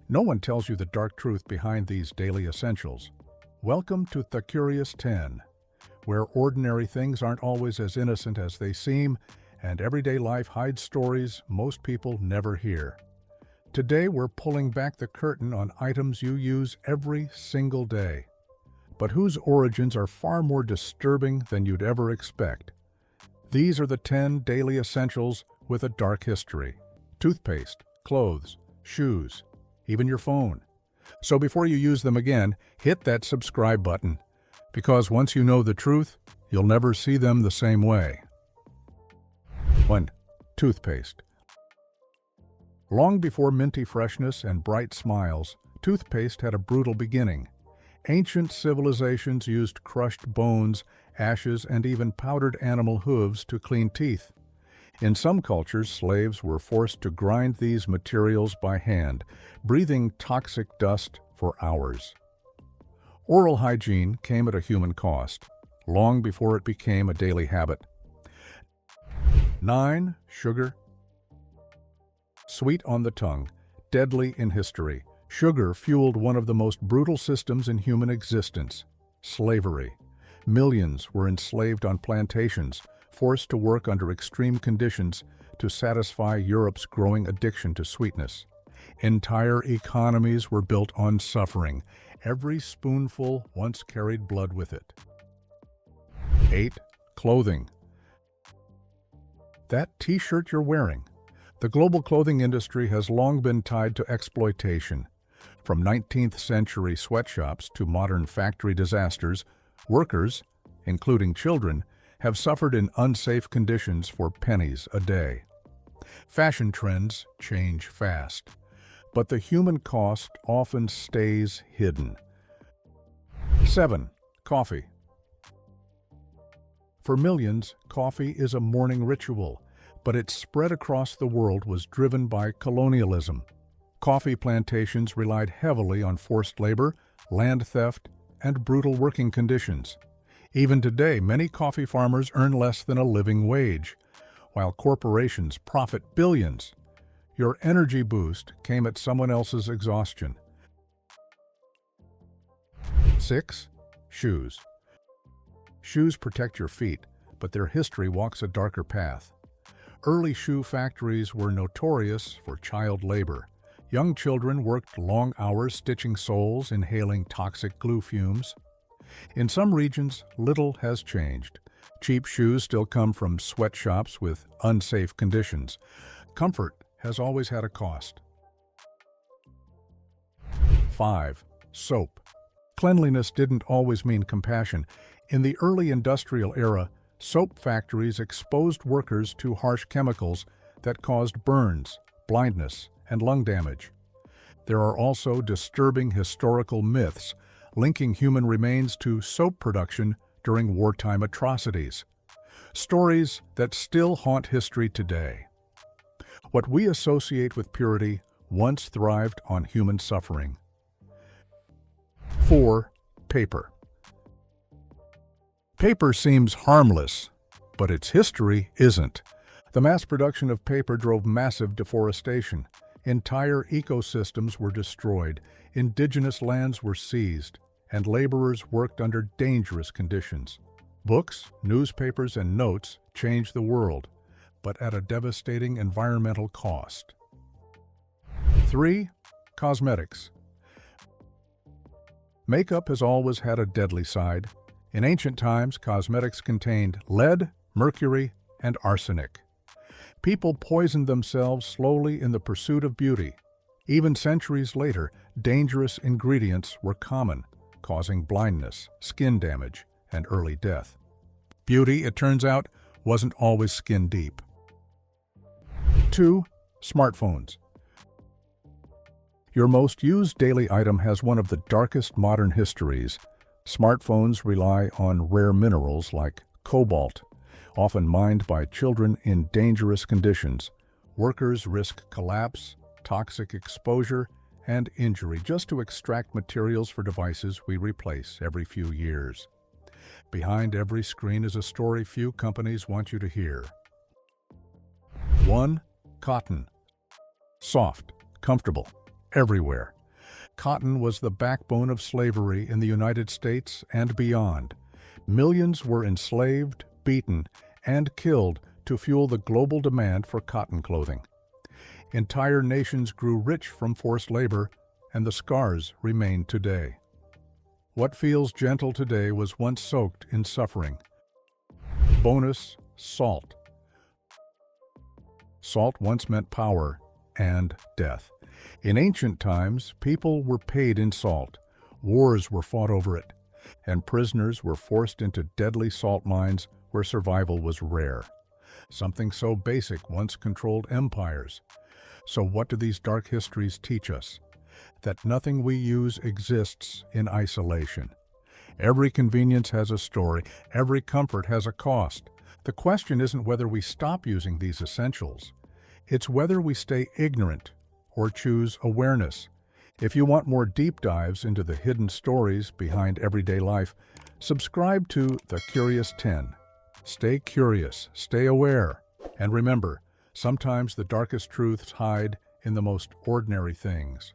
No one tells you the dark truth behind these daily essentials. Welcome to The Curious 10, where ordinary things aren't always as innocent as they seem, and everyday life hides stories most people never hear. Today we're pulling back the curtain on items you use every single day, but whose origins are far more disturbing than you'd ever expect. These are the 10 daily essentials with a dark history. Toothpaste, clothes, shoes, even your phone. So before you use them again, hit that subscribe button, because once you know the truth, you'll never see them the same way. 1. Toothpaste. Long before minty freshness and bright smiles, toothpaste had a brutal beginning. Ancient civilizations used crushed bones, ashes, and even powdered animal hooves to clean teeth. In some cultures, slaves were forced to grind these materials by hand, breathing toxic dust for hours. Oral hygiene came at a human cost, long before it became a daily habit. 9. Sugar. Sweet on the tongue, deadly in history, sugar fueled one of the most brutal systems in human existence: slavery. Millions were enslaved on plantations, forced to work under extreme conditions to satisfy Europe's growing addiction to sweetness. Entire economies were built on suffering. Every spoonful once carried blood with it. 8. Clothing. That t-shirt you're wearing. The global clothing industry has long been tied to exploitation. From 19th century sweatshops to modern factory disasters, workers, including children, have suffered in unsafe conditions for pennies a day. Fashion trends change fast, but the human cost often stays hidden. 7. Coffee. For millions, coffee is a morning ritual, but its spread across the world was driven by colonialism. Coffee plantations relied heavily on forced labor, land theft, and brutal working conditions. Even today, many coffee farmers earn less than a living wage, while corporations profit billions. Your energy boost came at someone else's exhaustion. 6. Shoes. Shoes protect your feet, but their history walks a darker path. Early shoe factories were notorious for child labor. Young children worked long hours stitching soles, inhaling toxic glue fumes. In some regions, little has changed. Cheap shoes still come from sweatshops with unsafe conditions. Comfort has always had a cost. 5. Soap. Cleanliness didn't always mean compassion. In the early industrial era, soap factories exposed workers to harsh chemicals that caused burns, blindness, and lung damage. There are also disturbing historical myths linking human remains to soap production during wartime atrocities. Stories that still haunt history today. What we associate with purity once thrived on human suffering. 4. Paper. Paper seems harmless, but its history isn't. The mass production of paper drove massive deforestation. Entire ecosystems were destroyed, indigenous lands were seized, and laborers worked under dangerous conditions. Books, newspapers, and notes changed the world, but at a devastating environmental cost. 3. Cosmetics. Makeup has always had a deadly side. In ancient times, cosmetics contained lead, mercury, and arsenic. People poisoned themselves slowly in the pursuit of beauty. Even centuries later, dangerous ingredients were common, causing blindness, skin damage, and early death. Beauty, it turns out, wasn't always skin deep. 2. Smartphones. Your most used daily item has one of the darkest modern histories. Smartphones rely on rare minerals like cobalt, often mined by children in dangerous conditions. Workers risk collapse, toxic exposure, and injury just to extract materials for devices we replace every few years. Behind every screen is a story few companies want you to hear. 1. Cotton. Soft, comfortable, everywhere. Cotton was the backbone of slavery in the United States and beyond. Millions were enslaved, beaten, and killed to fuel the global demand for cotton clothing. Entire nations grew rich from forced labor, and the scars remain today. What feels gentle today was once soaked in suffering. Bonus: salt. Salt once meant power and death. In ancient times, people were paid in salt. Wars were fought over it, and prisoners were forced into deadly salt mines where survival was rare. Something so basic once controlled empires. So what do these dark histories teach us? That nothing we use exists in isolation. Every convenience has a story, every comfort has a cost. The question isn't whether we stop using these essentials. It's whether we stay ignorant or choose awareness. If you want more deep dives into the hidden stories behind everyday life, subscribe to The Curious 10. Stay curious, stay aware, and remember, sometimes the darkest truths hide in the most ordinary things.